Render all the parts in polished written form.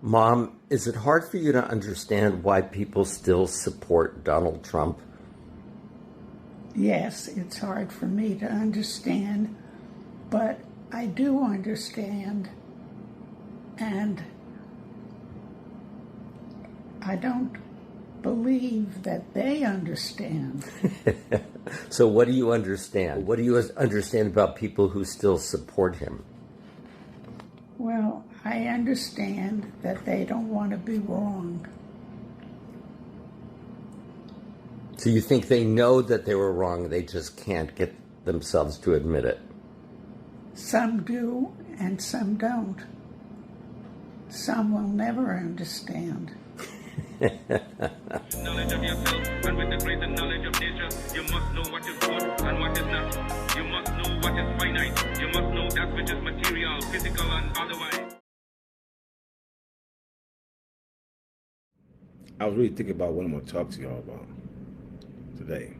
Mom, is it hard for you to understand why people still support Donald Trump? Yes, it's hard for me to understand, but I do understand, and I don't believe that they understand. So what do you understand? What do you understand about people who still support him? Well, I understand that they don't want to be wrong. So you think they know that they were wrong, they just can't get themselves to admit it? Some do, and some don't. Some will never understand. Knowledge of yourself, and with the greater knowledge of nature, you must know what is good and what is not. You must know what is finite. You must know that which is material, physical, and otherwise. I was really thinking about what I'm going to talk to y'all about today.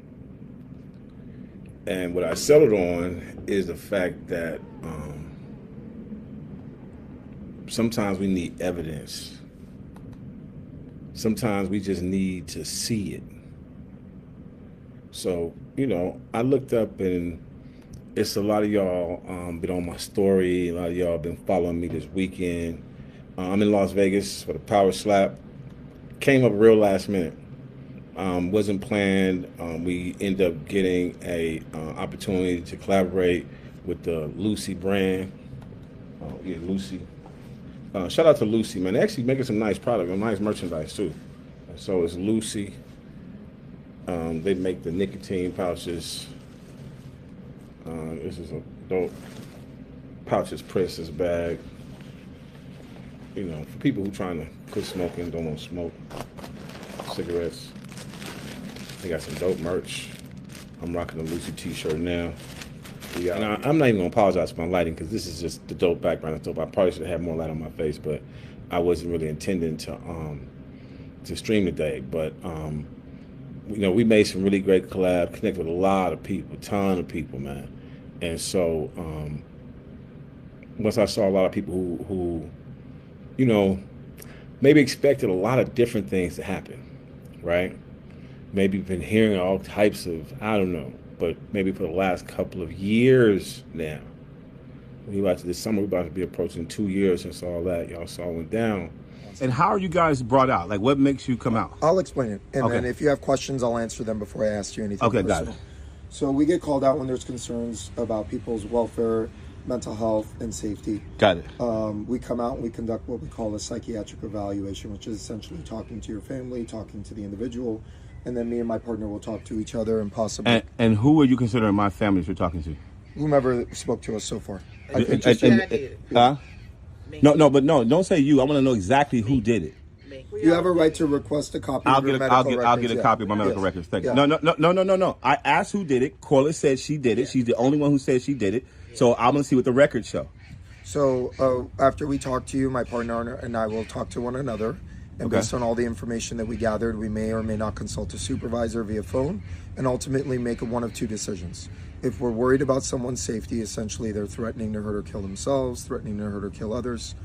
And what I settled on is the fact that sometimes we need evidence. Sometimes we just need to see it. So, you know, I looked up and it's a lot of y'all been on my story. A lot of y'all been following me this weekend. I'm in Las Vegas for the Power Slap. Came up real last minute. Wasn't planned. We ended up getting a opportunity to collaborate with the Lucy brand. Yeah, Lucy. Shout out to Lucy, man. They're actually making some nice product, nice merchandise too. So it's Lucy. They make the nicotine pouches. This is a dope pouches, Princess bag. You know, for people who trying to quit smoking, don't want to smoke cigarettes. They got some dope merch. I'm rocking the Lucy t-shirt now. And I'm not even gonna apologize for my lighting because this is just the dope background. It's dope. I probably should have had more light on my face, but I wasn't really intending to stream today. But you know, we made some really great collabs, connected with a lot of people, a ton of people, man. And so once I saw a lot of people who you know, maybe expected a lot of different things to happen, right? Maybe been hearing all types of, I don't know, but maybe for the last couple of years now. This summer, we're about to be approaching 2 years since all that. Y'all saw went down. And how are you guys brought out? Like, what makes you come out? I'll explain it. And Okay. then if you have questions, I'll answer them before I ask you anything Okay, got personal. it. So we get called out when there's concerns about people's welfare, mental health, and safety. Got it. We come out and we conduct what we call a psychiatric evaluation, which is essentially talking to your family, talking to the individual, and then me and my partner will talk to each other and possibly... And who are you considering my family that you're talking to? Whomever spoke to us so far. I think No, but don't say you. I want to know exactly who did it. you have a right to request a copy of your medical records. I'll get a copy of my medical records. Thank you. Yeah. No. I asked who did it. Corliss said she did it. She's the only one who said she did it. So I'm going to see what the records show. So after we talk to you, my partner and I will talk to one another. And based on all the information that we gathered, we may or may not consult a supervisor via phone and ultimately make one of two decisions. If we're worried about someone's safety, essentially they're threatening to hurt or kill themselves, threatening to hurt or kill others,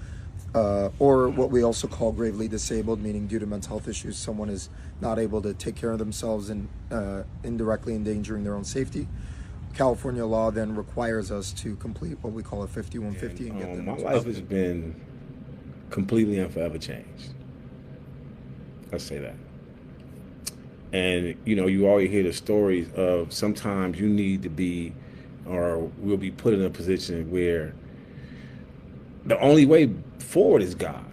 or what we also call gravely disabled, meaning due to mental health issues, someone is not able to take care of themselves and indirectly endangering their own safety. California law then requires us to complete what we call a 5150 and get them. My life has been completely and forever changed. Let's say that. And, you know, you always hear the stories of sometimes you need to be, or we'll be put in a position where the only way forward is God.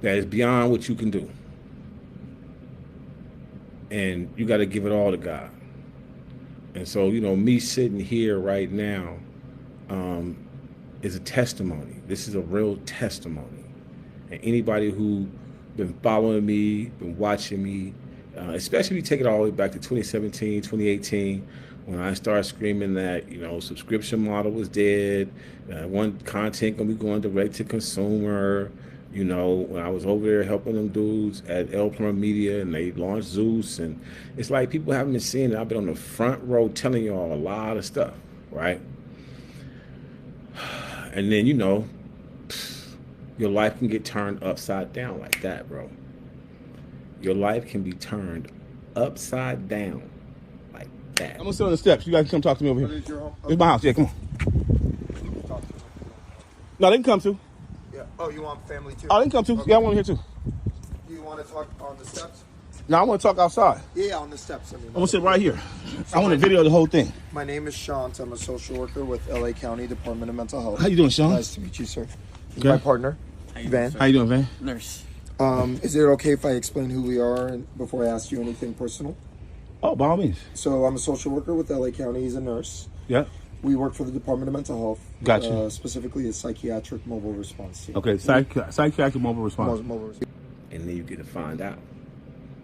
That is beyond what you can do. And you got to give it all to God. And so, you know, me sitting here right now is a testimony. This is a real testimony. And anybody who been following me, been watching me, especially if you take it all the way back to 2017, 2018, when I started screaming that, you know, subscription model was dead, one content gonna be going direct to consumer, you know, when I was over there helping them dudes at El Plumber Media and they launched Zeus, and it's like people haven't been seeing it. I've been on the front row telling y'all a lot of stuff, right? And then, you know, Your life can get turned upside down like that, bro. Your life can be turned upside down like that. I'm gonna sit on the steps. You guys come talk to me over here. Is your home? It's my house. Yeah, come on. No, they can come too. Yeah. Oh, you want family too? Oh, they can come too. Okay. Yeah, I want them here too. Do you want to talk on the steps? No, I want to talk outside. Yeah, on the steps. I mean, I'm gonna sit right here. I want to video the whole thing. My name is Shant. I'm a social worker with LA County Department of Mental Health. How you doing, Sean? Nice to meet you, sir. Okay. My partner, Van. How you doing, Van? Nurse. Is it okay if I explain who we are before I ask you anything personal? Oh, by all means. So I'm a social worker with LA County. He's a nurse. Yeah. We work for the Department of Mental Health. Gotcha. Specifically, a psychiatric mobile response team. Okay, psychiatric mobile response. Mobile response. And then you get to find out.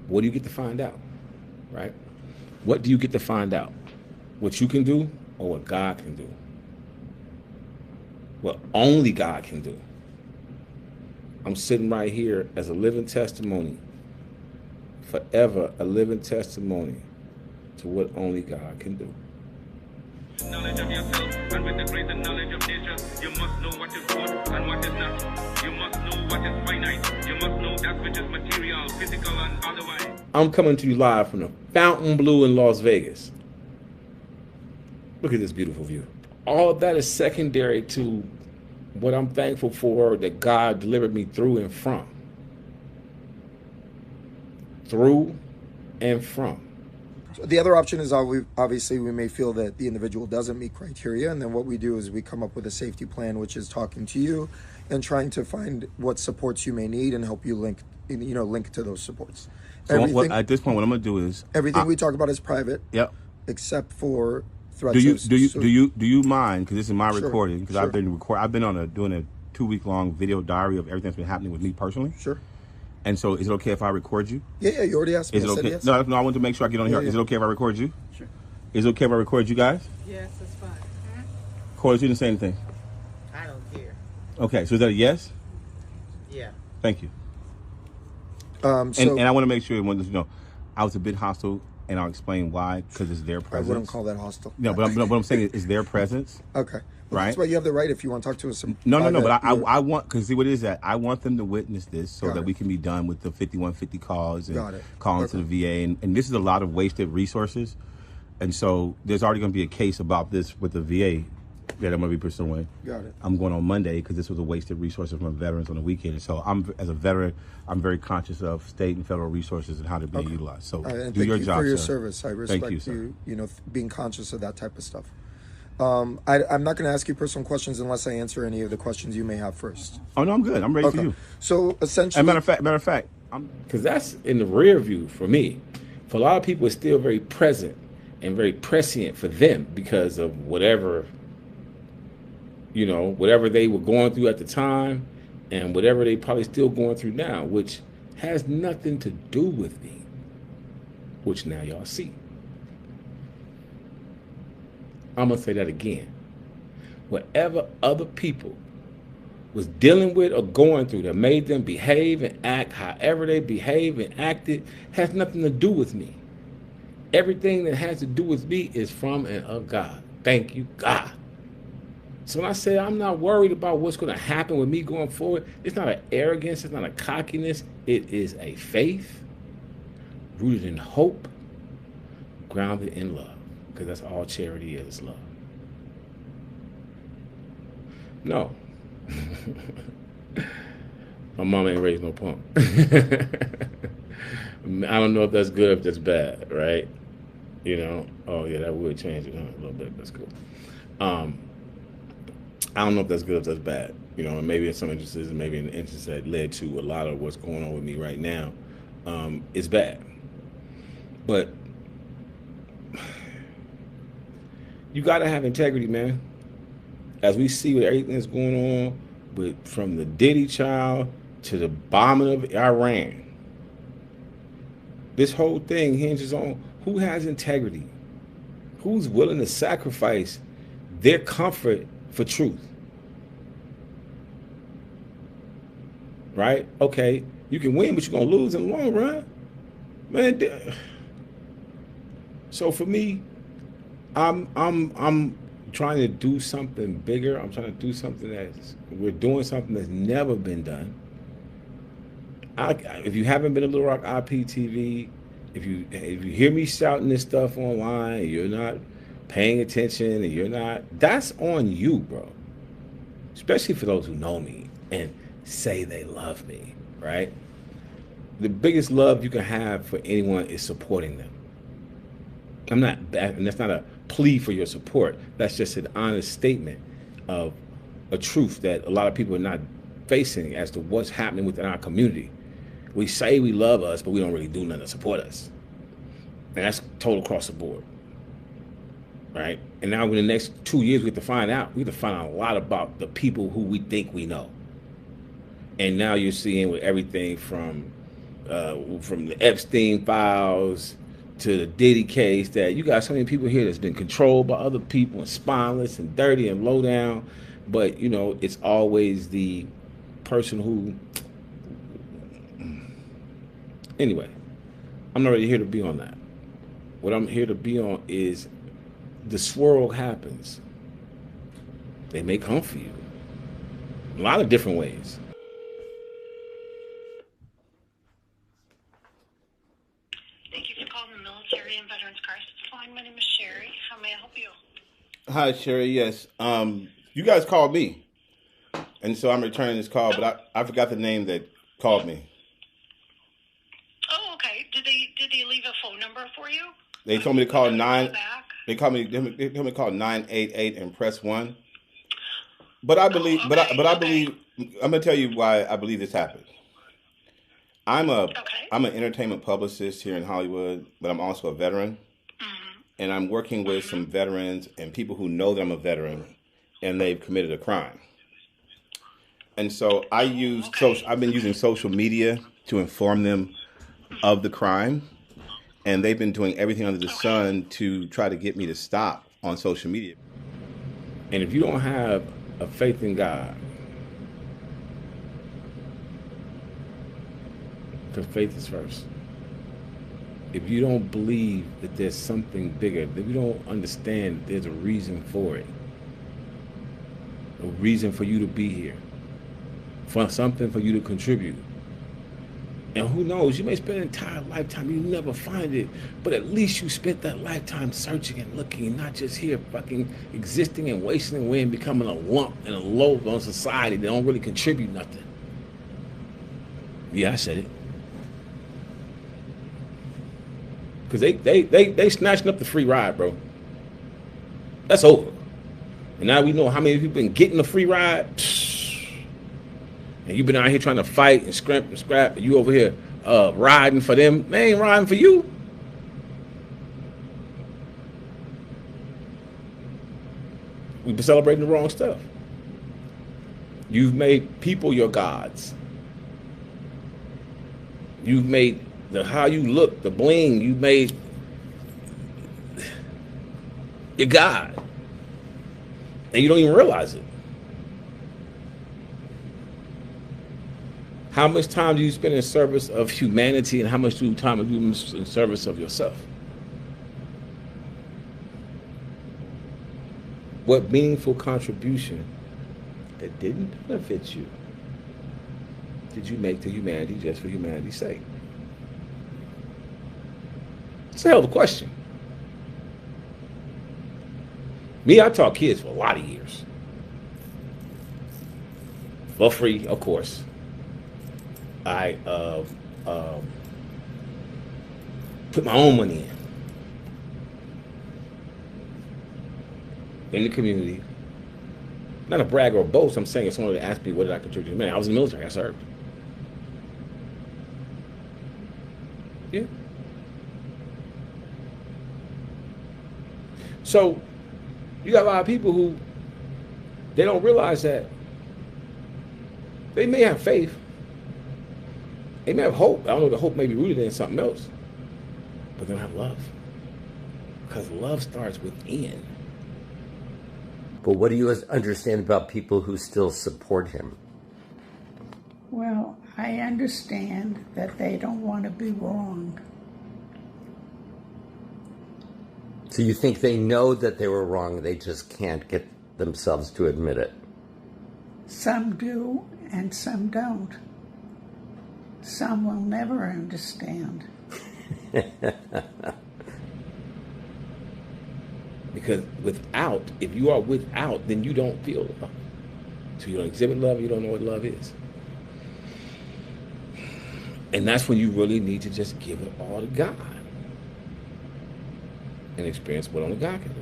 What do you get to find out? Right? What do you get to find out? What you can do or what God can do? What only God can do. I'm sitting right here as a living testimony, forever a living testimony to what only God can do. Knowledge of yourself, and with the greater knowledge of nature, you must know what is good and what is not. You must know what is finite. You must know that which is material, physical, and otherwise. I'm coming to you live from the Fontainebleau in Las Vegas. Look at this beautiful view. All of that is secondary to what I'm thankful for that God delivered me through and from. Through and from. The other option is obviously we may feel that the individual doesn't meet criteria, and then what we do is we come up with a safety plan, which is talking to you and trying to find what supports you may need and help you link to those supports. So at this point, what I'm gonna do is everything we talk about is private. Yep. Except for threats. Do you mind? Because this is my recording. Because sure. I've been doing a 2-week-long video diary of everything that's been happening with me personally. Sure. And so, is it okay if I record you? Yeah, you already asked me. Is it okay? Yes. No, I want to make sure I get on here. Yeah. Is it okay if I record you? Sure. Is it okay if I record you guys? Yes, that's fine. Corey, you didn't say anything. I don't care. Okay, so is that a yes? Yeah. Thank you. So, and I want to make sure everyone knows, I was a bit hostile, and I'll explain why, because it's their presence. I wouldn't call that hostile. No, but what I'm saying is their presence. Okay. Well, Right. That's why you have the right if you want to talk to us. No, but I want, because see what it is that I want them to witness this so Got that it. we can be done with the 5150 calls and Got it. calling to the VA. And this is a lot of wasted resources. And so there's already going to be a case about this with the VA that I'm going to be pursuing. Got it. I'm going on Monday because this was a wasted resource from veterans on the weekend. And so as a veteran, I'm very conscious of state and federal resources and how they're being utilized. So And do thank your you job, for your sir. service. I respect Thank you, sir. being conscious of that type of stuff. I'm not going to ask you personal questions unless I answer any of the questions you may have first. Oh, no, I'm good. I'm ready for you. So essentially, As a matter of fact, Because that's in the rear view for me. For a lot of people, it's still very present and very prescient for them because of whatever they were going through at the time and whatever they probably still going through now, which has nothing to do with me, which now y'all see. I'm going to say that again. Whatever other people was dealing with or going through that made them behave and act however they behave and acted has nothing to do with me. Everything that has to do with me is from and of God. Thank you, God. So when I say I'm not worried about what's going to happen with me going forward, it's not an arrogance, it's not a cockiness. It is a faith rooted in hope, grounded in love. Because that's all charity is, love. No. My mama ain't raised no punk. I don't know if that's good or if that's bad, right? Oh yeah, that would change it a little bit. That's cool. I don't know if that's good or if that's bad. And maybe in some instances, and maybe in the instances that led to a lot of what's going on with me right now, it's bad. But you got to have integrity, man. As we see with everything that's going on, from the Diddy child to the bombing of Iran, this whole thing hinges on who has integrity, who's willing to sacrifice their comfort for truth. Right? Okay, you can win, but you're gonna lose in the long run, man. So for me, I'm trying to do something bigger. I'm trying to do something we're doing something that's never been done. If you haven't been to Little Rock IPTV, if you hear me shouting this stuff online, and you're not paying attention, and that's on you, bro. Especially for those who know me and say they love me, right? The biggest love you can have for anyone is supporting them. And that's not a plea for your support. That's just an honest statement of a truth that a lot of people are not facing as to what's happening within our community. We say we love us, but we don't really do nothing to support us. And that's total across the board, right? And now in the next 2 years, we have to find out a lot about the people who we think we know. And now you're seeing with everything from the Epstein files to the Diddy case, that you got so many people here that's been controlled by other people and spineless and dirty and low down. But, it's always the person who... Anyway, I'm not really here to be on that. What I'm here to be on is the swirl happens. They may come for you. A lot of different ways. Thank you for calling the Military and Veterans Crisis Line. My name is Sherry. How may I help you? Hi, Sherry. Yes. You guys called me. And so I'm returning this call, but I forgot the name that called me. Oh, okay. Did they leave a phone number for you? They told me to call back? They told me to call 988 and press 1. But I believe, but I believe, I'm gonna tell you why I believe this happened. I'm an entertainment publicist here in Hollywood, but I'm also a veteran, and I'm working with some veterans and people who know that I'm a veteran, and they've committed a crime. And so I've been using social media to inform them of the crime, and they've been doing everything under the sun to try to get me to stop on social media. And if you don't have a faith in God, because faith is first. If you don't believe that there's something bigger, if you don't understand that there's a reason for it, a reason for you to be here, for something for you to contribute. And who knows, you may spend an entire lifetime, you never find it, but at least you spent that lifetime searching and looking, and not just here fucking existing and wasting away and becoming a lump and a load on society that don't really contribute nothing. Yeah, I said it. Because they snatching up the free ride, bro. That's over. And now we know how many people been getting the free ride. And you've been out here trying to fight and scrap, and you over here riding for them. They ain't riding for you. We've been celebrating the wrong stuff. You've made people your gods. You've made how you look, the bling, you made your God. And you don't even realize it. How much time do you spend in service of humanity, and how much time do you in service of yourself? What meaningful contribution that didn't benefit you did you make to humanity just for humanity's sake? It's a hell of a question. Me, I taught kids for a lot of years. For free, of course. I put my own money in the community. Not a brag or a boast. I'm saying if someone would ask me what did I contribute. Man, I was in the military. I served. Yeah. So you got a lot of people who they don't realize that they may have faith. They may have hope. I don't know, the hope may be rooted in something else. But they don't have love. Because love starts within. But what do you understand about people who still support him? Well, I understand that they don't want to be wrong. So So you think they know that they were wrong, they just can't get themselves to admit it? Some do and some don't. Some will never understand. Because if you are without, then you don't feel love. So you don't exhibit love, you don't know what love is. And that's when you really need to just give it all to God and experience what only God can do.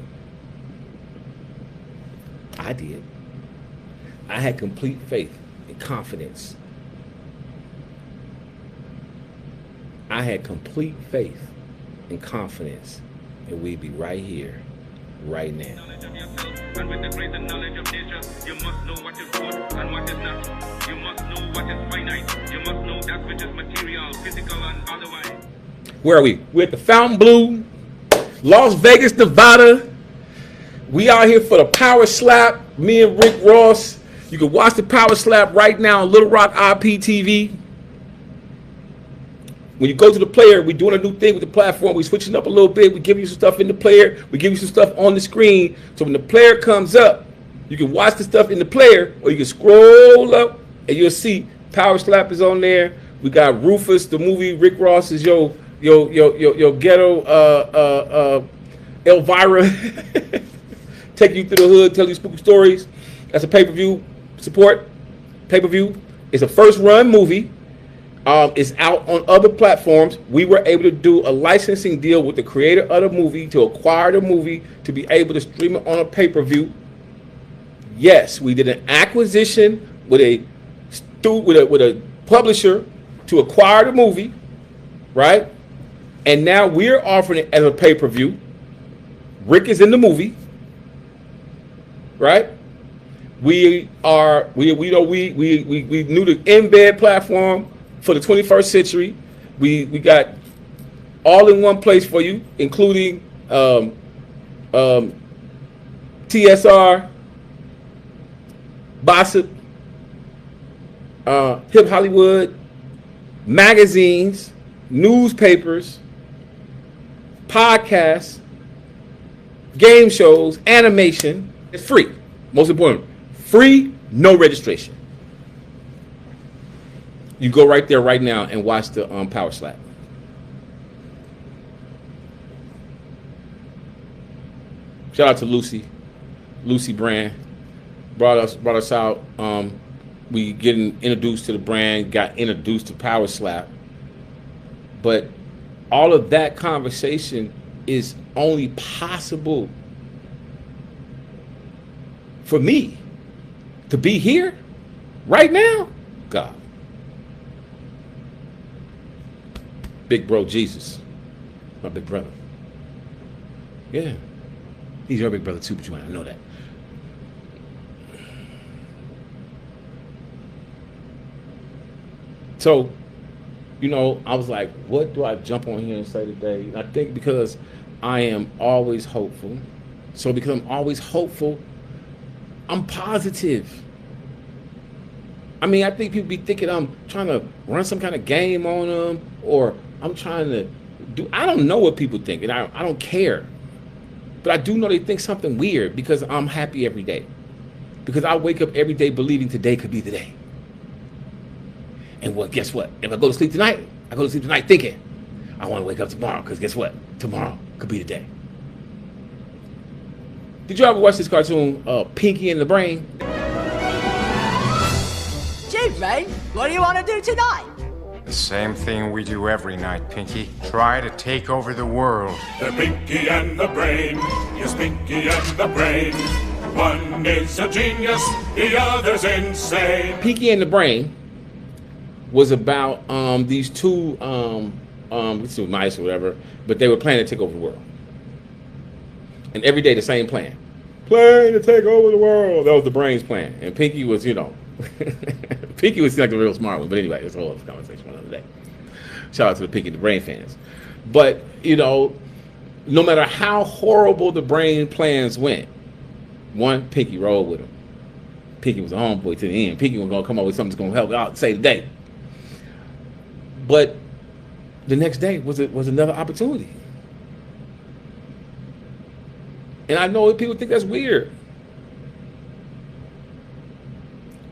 I did. I had complete faith and confidence. I had complete faith and confidence that we'd be right here, right now. Knowledge of yourself, and with the greater knowledge of nature, you must know what is good and what is not. You must know what is finite. You must know that which is material, physical, and otherwise. Where are we? We're at the Fontainebleau, Las Vegas, Nevada. We out here for the Power Slap. Me and Rick Ross. You can watch the Power Slap right now on Little Rock IPTV. When you go to the player, we're doing a new thing with the platform. We're switching up a little bit. We give you some stuff in the player. We give you some stuff on the screen. So when the player comes up, you can watch the stuff in the player, or you can scroll up and you'll see Power Slap is on there. We got Rufus, the movie. Rick Ross is your ghetto Elvira. Take you through the hood, tell you spooky stories. That's a pay-per-view support. Pay-per-view. It's a first-run movie. It's out on other platforms. We were able to do a licensing deal with the creator of the movie to acquire the movie to be able to stream it on a pay-per-view. Yes, we did an acquisition with a publisher to acquire the movie, right? And now we're offering it as a pay-per-view. Rick is in the movie, right? We knew the embed platform for the 21st century. We got all in one place for you, including TSR, Gossip, Hip Hollywood, magazines, newspapers, podcasts, game shows, animation. It's free. Most important, free, no registration. You go right there right now and watch the Power Slap. Shout out to Lucy Brand. Brought us out. We getting introduced to the brand, got introduced to Power Slap. But all of that conversation is only possible for me to be here right now. God. Big bro Jesus. My big brother. Yeah. He's your big brother too, but you might not know that. So, I was like, what do I jump on here and say today? And I think because I am always hopeful. So because I'm always hopeful, I'm positive. I mean, I think people be thinking I'm trying to run some kind of game on them, or I'm trying to do, I don't know what people think, and I don't care. But I do know they think something weird because I'm happy every day. Because I wake up every day believing today could be the day. And well, guess what? If I go to sleep tonight, I go to sleep tonight thinking, I want to wake up tomorrow, because guess what? Tomorrow could be the day. Did you ever watch this cartoon, Pinky and the Brain? Gee, Ray, what do you want to do tonight? The same thing we do every night, Pinky. Try to take over the world. The Pinky and the Brain. Yes, Pinky and the Brain. One is a genius, the other's insane. Pinky and the Brain was about these two mice or whatever, but they were planning to take over the world. And every day the same plan. Plan to take over the world. That was the Brain's plan. And Pinky was, Pinky was like the real smart one. But anyway, it's a whole other conversation another day. Shout out to the Pinky and the Brain fans. But, no matter how horrible the Brain plans went, Pinky rolled with him. Pinky was a homeboy to the end. Pinky was going to come up with something that's going to help out save the day. But the next day was another opportunity. And I know people think that's weird.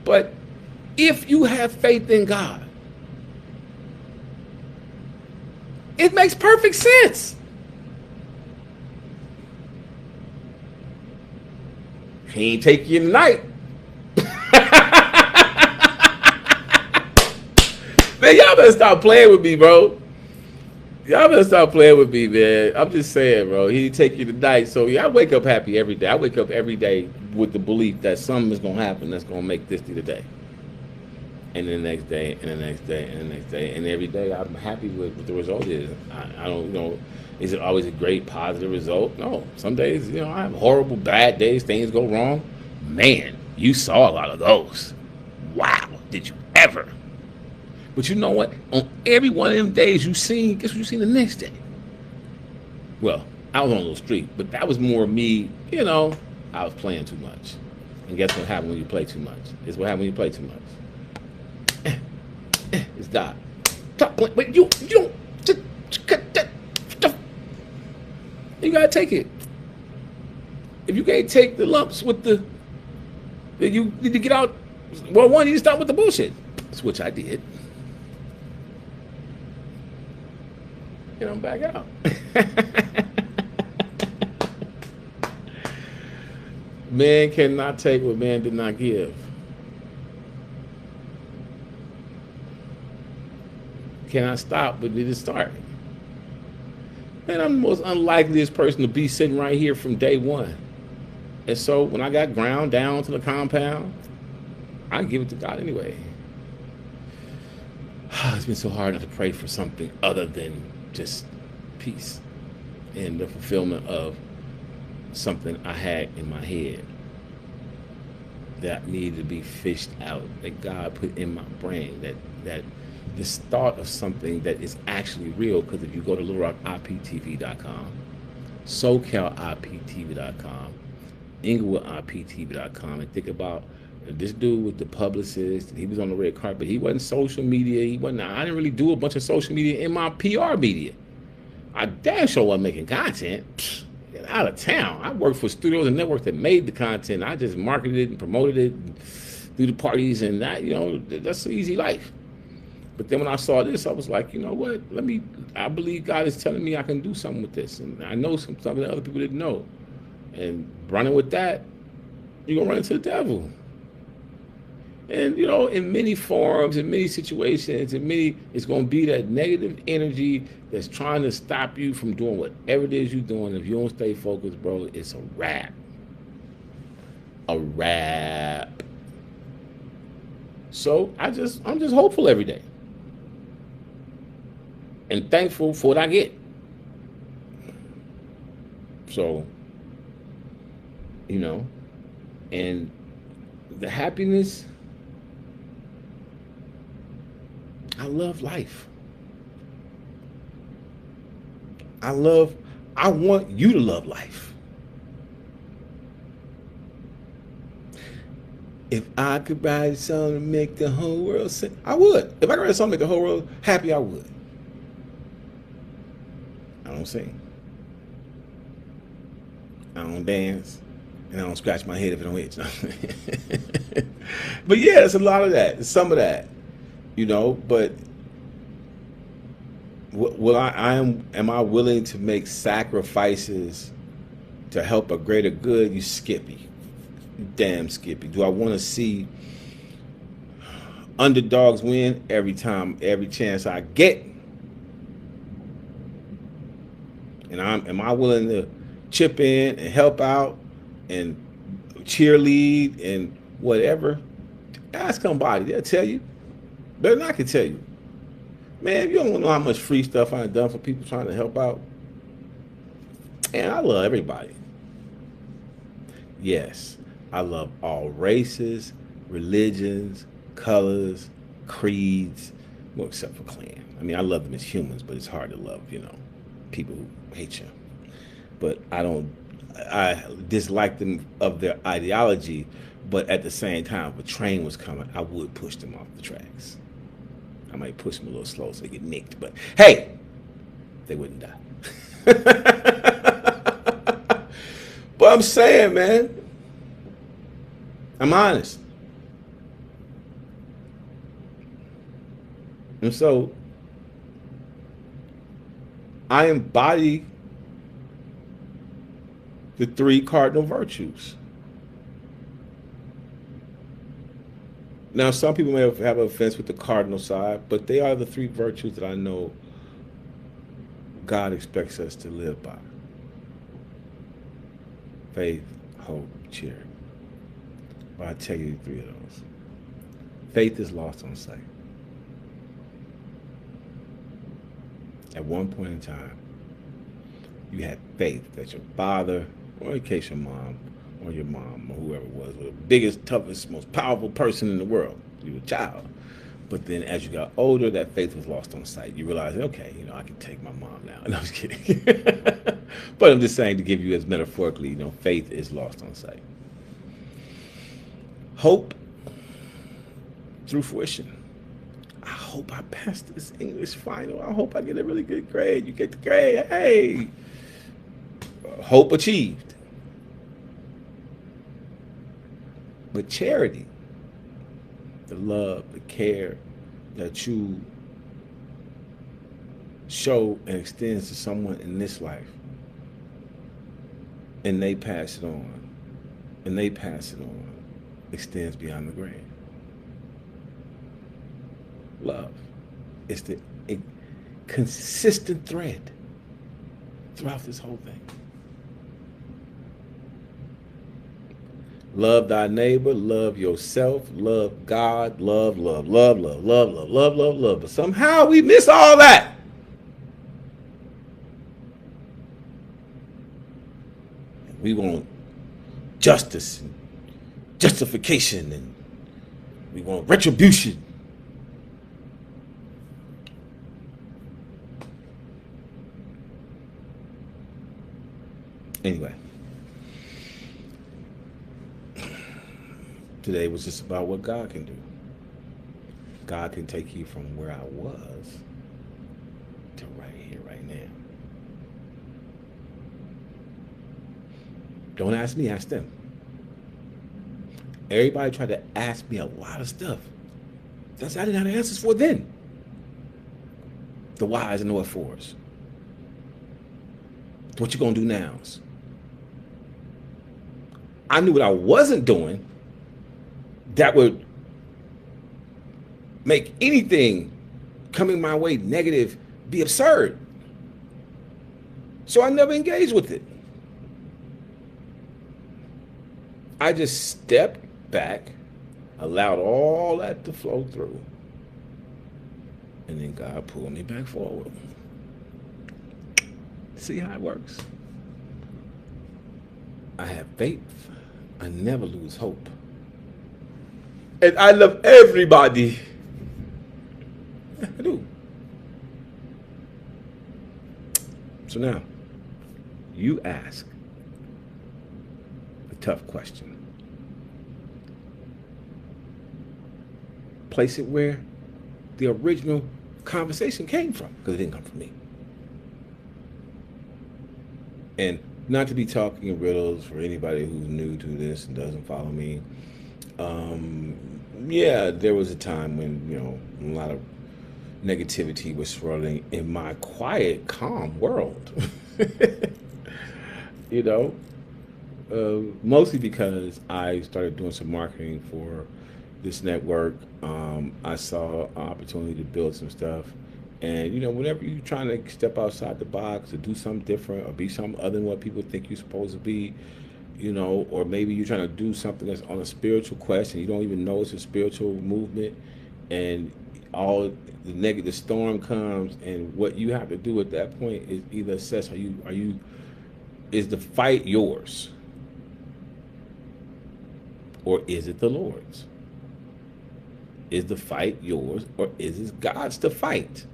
But if you have faith in God, it makes perfect sense. He ain't take you tonight. Man, y'all better stop playing with me, bro. Y'all better stop playing with me, man. I'm just saying, bro. He didn't take you tonight. So I wake up happy every day. I wake up every day with the belief that something is going to happen that's going to make this be the day. And the next day, and the next day, and the next day. And every day I'm happy with what the result is. I don't, is it always a great positive result? No. Some days, I have horrible, bad days. Things go wrong. Man, you saw a lot of those. Wow. Did you ever? But you know what? On every one of them days you seen, guess what you seen the next day? Well, I was on a little streak, but that was more me, I was playing too much. And guess what happened when you play too much? It's what happened when you play too much. It's God. Wait, you don't. You gotta take it. If you can't take the lumps with you need to get out. Well, one, you need to stop with the bullshit. That's which I did. And I'm back out. Man cannot take what man did not give. Cannot stop, but did it start? Man, I'm the most unlikeliest person to be sitting right here from day one. And so when I got ground down to the compound, I give it to God anyway. It's been so hard not to pray for something other than just peace and the fulfillment of something I had in my head that needed to be fished out, that God put in my brain, that this thought of something that is actually real. Because if you go to LittleRockIPTV.com, SoCalIPTV.com, InglewoodIPTV.com, and think about this dude with the publicist, he was on the red carpet. He wasn't social media. I didn't really do a bunch of social media in my PR media. I damn sure wasn't making content. Get out of town. I worked for studios and networks that made the content. I just marketed it and promoted it and through the parties, and that, that's an easy life. But then when I saw this, I was like, you know what? I believe God is telling me I can do something with this. And I know something that other people didn't know. And running with that, you're going to run into the devil. And, in many forums, in many situations, it's going to be that negative energy that's trying to stop you from doing whatever it is you're doing. If you don't stay focused, bro, it's a wrap. A wrap. So I'm just hopeful every day. And thankful for what I get. So, and the happiness, I love life. I want you to love life. If I could write a song to make the whole world sing, I would. If I could write a song to make the whole world happy, I would. I don't sing. I don't dance. And I don't scratch my head if it don't itch. But yeah, it's a lot of that. It's some of that. But am I willing to make sacrifices to help a greater good? You Skippy. Damn Skippy. Do I want to see underdogs win every chance I get? And am I willing to chip in and help out and cheerlead and whatever? Ask somebody, they'll tell you. Better than I can tell you. Man, if you don't know how much free stuff I've done for people trying to help out. And I love everybody. Yes, I love all races, religions, colors, creeds, well, except for Klan. I love them as humans, but it's hard to love, people who hate you. But I dislike them of their ideology, but at the same time, if a train was coming, I would push them off the tracks. I might push them a little slow so they get nicked, but hey, they wouldn't die. But I'm saying, man, I'm honest. And so I embody the 3 cardinal virtues. Now, some people may have an offense with the cardinal side, but they are the 3 virtues that I know God expects us to live by. Faith, hope, charity. But I'll tell you 3 of those. Faith is lost on sight. At one point in time, you had faith that your father, or in case your mom, or your mom, or whoever it was the biggest, toughest, most powerful person in the world. You were a child. But then as you got older, that faith was lost on sight. You realized, okay, I can take my mom now. No, I'm just kidding. But I'm just saying to give you as metaphorically, faith is lost on sight. Hope through fruition. I hope I pass this English final. I hope I get a really good grade. You get the grade. Hey. Hope achieved. But charity, the love, the care that you show and extend to someone in this life, and they pass it on, extends beyond the grave. Love is the consistent thread throughout this whole thing. Love thy neighbor, love yourself, love God, love. But somehow we miss all that. We want justice and justification, and we want retribution. Anyway. Today was just about what God can do. God can take you from where I was to right here, right now. Don't ask me, ask them. Everybody tried to ask me a lot of stuff. I didn't have the answers for then. The whys and the what fors. What you gonna do now? I knew what I wasn't doing that would make anything coming my way negative be absurd. So I never engaged with it. I just stepped back, allowed all that to flow through, and then God pulled me back forward. See how it works? I have faith. I never lose hope. And I love everybody. I do. So now, you ask a tough question. Place it where the original conversation came from, because it didn't come from me. And not to be talking in riddles for anybody who's new to this and doesn't follow me. Yeah, there was a time when, a lot of negativity was swirling in my quiet, calm world. Mostly because I started doing some marketing for this network. I saw an opportunity to build some stuff. And, whenever you're trying to step outside the box or do something different or be something other than what people think you're supposed to be, or maybe you're trying to do something that's on a spiritual quest and you don't even know it's a spiritual movement, and all the storm comes, and what you have to do at that point is either assess, is the fight yours? Or is it the Lord's? Is the fight yours, or is it God's to fight?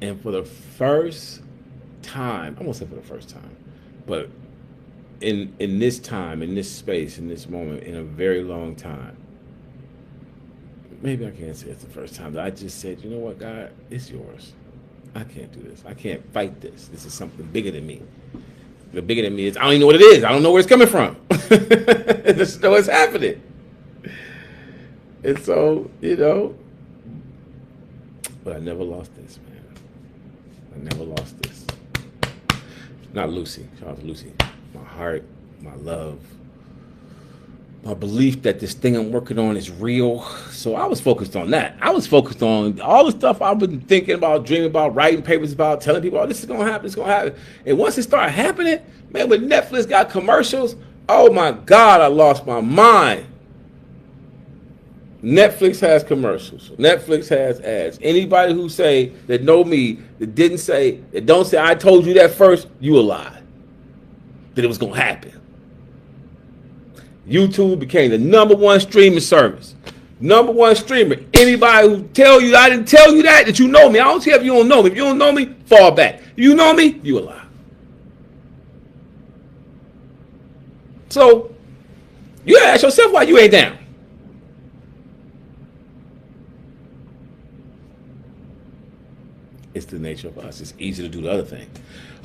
And for the first time, I won't say for the first time, but in this time, in this space, in this moment, in a very long time, maybe I can't say it's the first time, but I just said, you know what, God, it's yours. I can't do this. I can't fight this. This is something bigger than me. The bigger than me is I don't even know what it is. I don't know where it's coming from. I just know it's happening. And so, you know, but I never lost this, man. I never lost this. Not Lucy. Shout out to Lucy. My heart, my love, my belief that this thing I'm working on is real. So I was focused on that. I was focused on all the stuff I've been thinking about, dreaming about, writing papers about, telling people, oh, this is going to happen, it's going to happen. And once it started happening, man, when Netflix got commercials, oh my God, I lost my mind. Netflix has commercials. Netflix has ads. Anybody who say that know me, that didn't say, that don't say I told you that first, you a lie. That it was going to happen. YouTube became the #1 streaming service. #1 streamer. Anybody who tell you I didn't tell you that you know me. I don't care if you don't know me. If you don't know me, fall back. If you know me, you a lie. So, you gotta ask yourself why you ain't down. It's the nature of us. It's easy to do the other thing.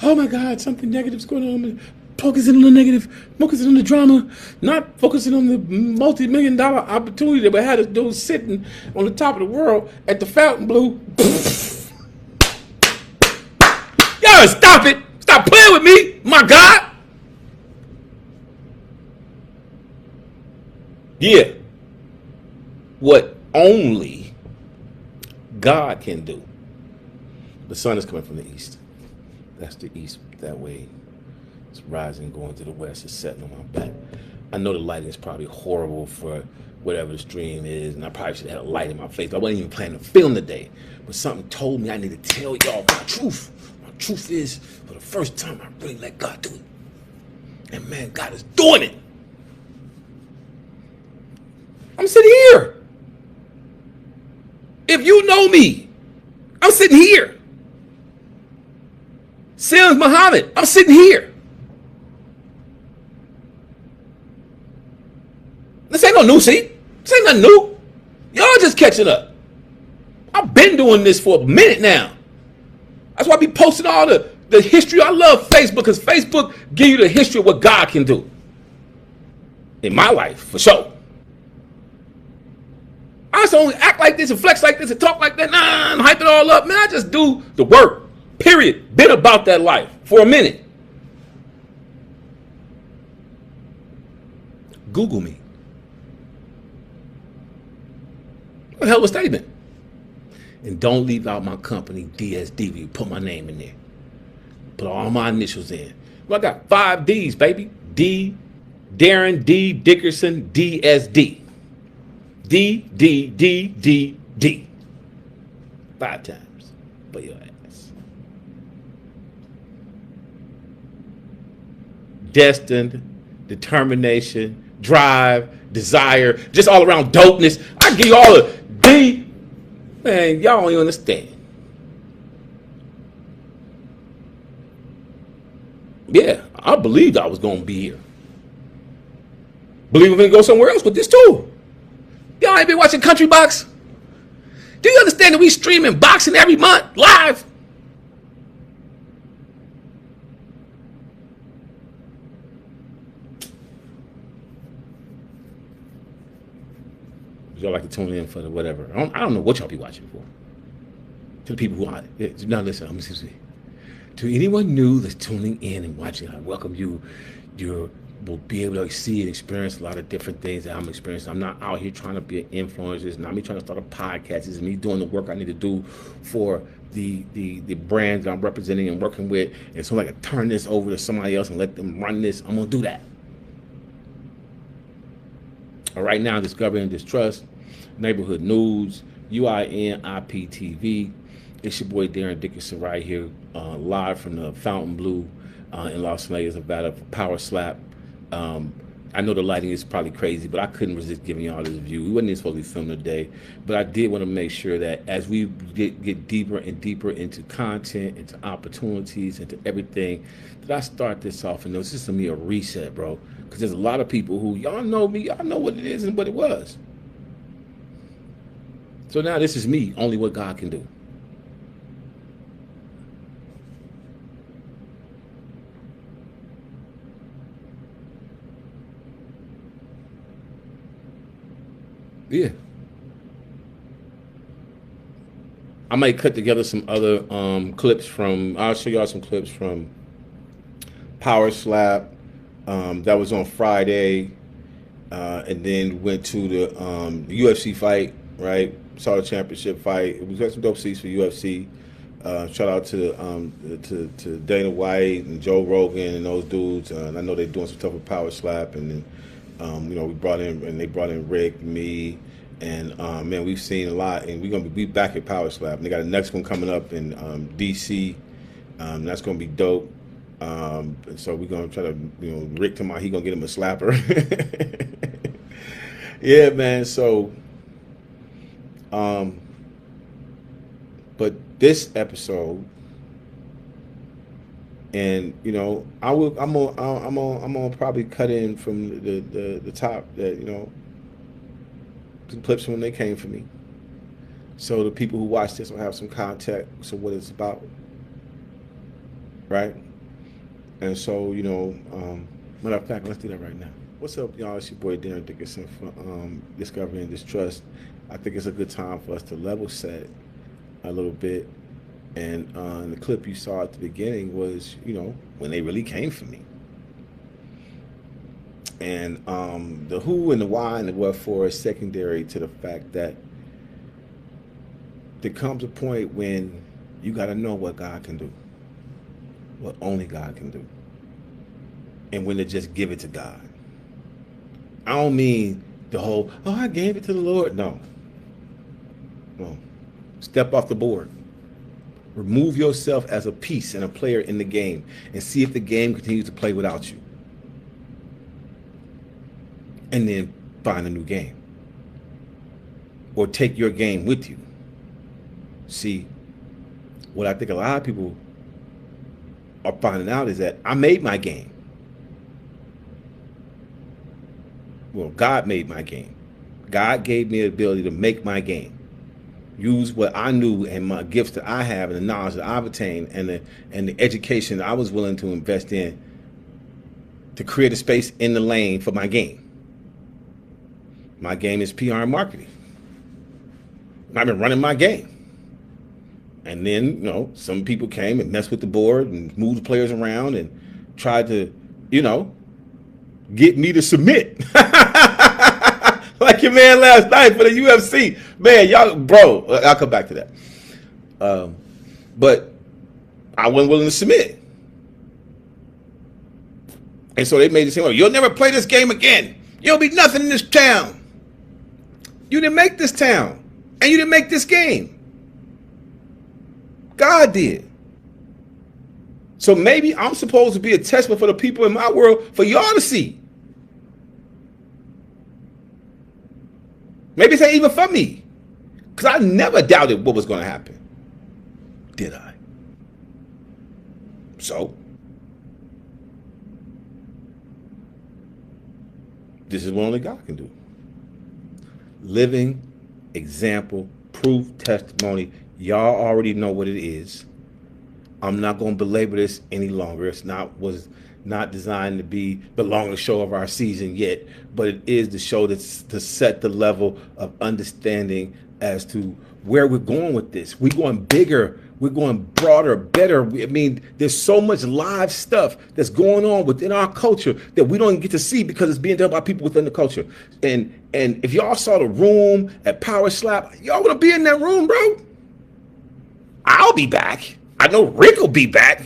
Oh my God, something negative's going on. Focusing on the negative, focusing on the drama, not focusing on the multi-million-dollar opportunity that we had us do sitting on the top of the world at the Fountain Blue. Y'all stop it. Stop playing with me, my God. Yeah. What only God can do. The sun is coming from the east. That's the east that way. It's rising, going to the west. It's setting on my back. I know the lighting is probably horrible for whatever the stream is, and I probably should have had a light in my face. I wasn't even planning to film today, but something told me I need to tell y'all my truth. My truth is, for the first time, I really let God do it. And man, God is doing it. I'm sitting here. If you know me, I'm sitting here. Sims Muhammad, I'm sitting here. This ain't no new seat. This ain't nothing new. Y'all just catching up. I've been doing this for a minute now. That's why I be posting all the history. I love Facebook because Facebook give you the history of what God can do. In my life, for sure. I just don't act like this and flex like this and talk like that. Nah, and hype it all up. Man, I just do the work. Period. Been about that life for a minute. Google me. What the hell of a statement? And don't leave out my company, DSD. You put my name in there. Put all my initials in. Well, I got 5 D's, baby. D, Darren D, Dickerson, DSD. D, D, D, D, D. 5 times for your ass. Destined, determination, drive, desire, just all around dopeness. I give you all the D. Man, y'all don't even understand. Yeah, I believed I was going to be here. Believe I'm going to go somewhere else with this too. Y'all ain't been watching Country Box? Do you understand that we streaming boxing every month live? Y'all like to tune in for the whatever. I don't know what y'all be watching for. To the people who are now listen, I'm excuse me. To anyone new that's tuning in and watching, I welcome you. You will be able to see and experience a lot of different things that I'm experiencing. I'm not out here trying to be an influencer. It's not me trying to start a podcast. It's me doing the work I need to do for the brands that I'm representing and working with. And so I can turn this over to somebody else and let them run this. I'm gonna do that. All right, now Discovery and Distrust, Neighborhood News, UINIPTV. It's your boy Darren Dickerson right here, live from the Fountain Blue in Las Vegas, Nevada, for Power Slap. I know the lighting is probably crazy, but I couldn't resist giving y'all this view. We wasn't even supposed to be filming today, but I did want to make sure that as we get deeper and deeper into content, into opportunities, into everything, that I start this off. And this is to me a reset, bro, because there's a lot of people who, y'all know me, y'all know what it is and what it was. So now this is me, only what God can do. Yeah. I might cut together some other clips from. I'll show y'all some clips from Power Slap. That was on Friday, and then went to the UFC fight. Right, saw the championship fight. We got some dope seats for UFC. Shout out to Dana White and Joe Rogan and those dudes. And I know they're doing some stuff with Power Slap, and then you know, they brought in Rick, me. And man, we've seen a lot, and we're gonna be back at Power Slap. And they got the next one coming up in DC. That's gonna be dope. And so we're gonna try to, you know, Rick tomorrow, he gonna get him a slapper. Yeah, man. So, but this episode, and you know, I'm gonna probably cut in from the top that, you know, some clips when they came for me, so the people who watch this will have some context of what it's about, right? And so, you know, matter of fact, let's do that right now. What's up, y'all? It's your boy Darren Dickerson from Discovery and Distrust. I think it's a good time for us to level set a little bit. And the clip you saw at the beginning was, you know, when they really came for me. And the who and the why and the what for is secondary to the fact that there comes a point when you got to know what God can do, what only God can do, and when to just give it to God. I don't mean the whole, oh, I gave it to the Lord. No. Step off the board. Remove yourself as a piece and a player in the game and see if the game continues to play without you. And then find a new game. Or take your game with you. See, what I think a lot of people are finding out is that I made my game. Well, God made my game. God gave me the ability to make my game. Use what I knew and my gifts that I have and the knowledge that I've attained and the education that I was willing to invest in to create a space in the lane for my game. My game is PR and marketing. I've been running my game. And then, you know, some people came and messed with the board and moved the players around and tried to, you know, get me to submit. Like your man last night for the UFC. Man, y'all, bro, I'll come back to that. But I wasn't willing to submit. And so they made it seem like, you'll never play this game again. You'll be nothing in this town. You didn't make this town. And you didn't make this game. God did. So maybe I'm supposed to be a testament for the people in my world for y'all to see. Maybe it's not even for me. Because I never doubted what was going to happen. Did I? So, this is what only God can do. Living example, proof, testimony. Y'all already know what it is. I'm not going to belabor this any longer. Was not designed to be the longest show of our season yet, but it is the show that's to set the level of understanding as to where we're going with this. We're going bigger. We're going broader, better. I mean, there's so much live stuff that's going on within our culture that we don't get to see because it's being done by people within the culture. And if y'all saw the room at Power Slap, y'all want to be in that room, bro? I'll be back. I know Rick will be back.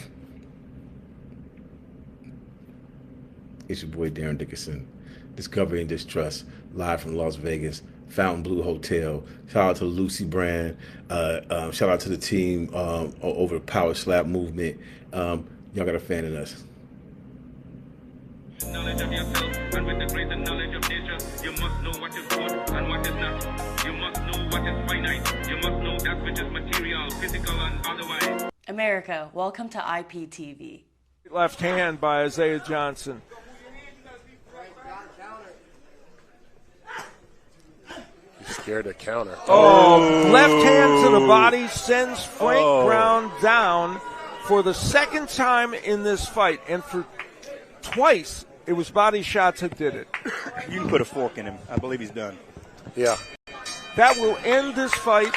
It's your boy Darren Dickerson, Discovery and Distrust, live from Las Vegas, Fountain Blue Hotel. Shout out to Lucy Brand. Shout out to the team over the Power Slap movement. Y'all got a fan in us. Knowledge of yourself, and with the greater knowledge of nature, you must know what is good and what is not. You must know what is finite. You must know that which is material, physical, and otherwise. America, welcome to IPTV. Left hand by Isaiah Johnson. Scared to counter. Oh, left hand to the body sends Frank Brown down for the second time in this fight. And for twice, it was body shots that did it. You can put a fork in him. I believe he's done. Yeah. That will end this fight